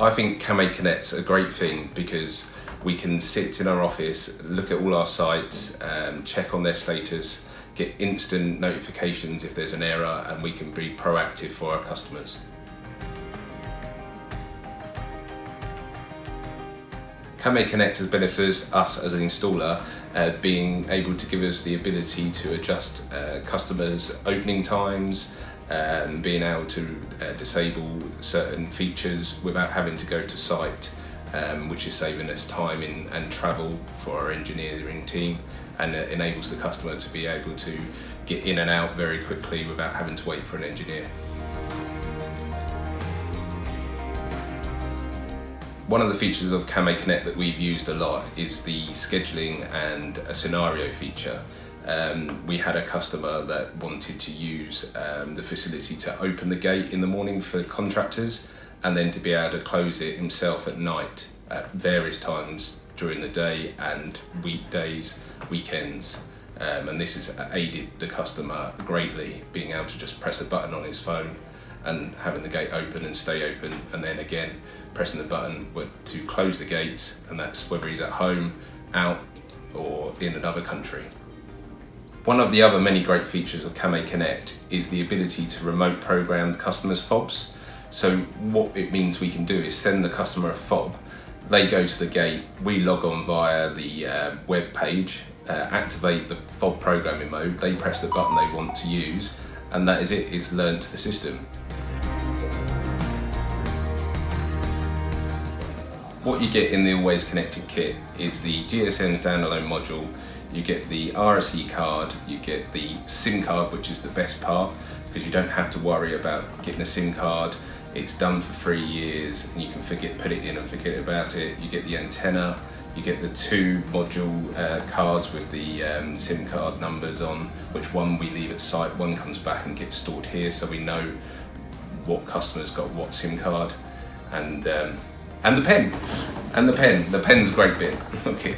I think Camade Connect's a great thing because we can sit in our office, look at all our sites, check on their status, get instant notifications if there's an error, and we can be proactive for our customers. Camade Connect has benefited us as an installer, being able to give us the ability to adjust customers' opening times, being able to disable certain features without having to go to site, which is saving us time and travel for our engineering team, and it enables the customer to be able to get in and out very quickly without having to wait for an engineer. One of the features of Camade Connect that we've used a lot is the scheduling and a scenario feature. We had a customer that wanted to use the facility to open the gate in the morning for contractors, and then to be able to close it himself at night at various times during the day and weekdays, weekends. And this has aided the customer greatly, being able to just press a button on his phone and having the gate open and stay open, and then again pressing the button to close the gates, and that's whether he's at home, out, or in another country. One of the other many great features of Camade Connect is the ability to remote program customers' fobs. So what it means we can do is send the customer a fob, they go to the gate, we log on via the web page, activate the fob programming mode, they press the button they want to use, and that is it, it's learned to the system. What you get in the Always Connected kit is the GSM standalone module, you get the RSE card, you get the SIM card, which is the best part because you don't have to worry about getting a SIM card. It's done for 3 years and you can put it in and forget about it. You get the antenna, you get the 2 module cards with the SIM card numbers on, which one we leave at site, one comes back and gets stored here, so we know what customer's got what SIM card, and the pen. The pen's a great bit. Okay.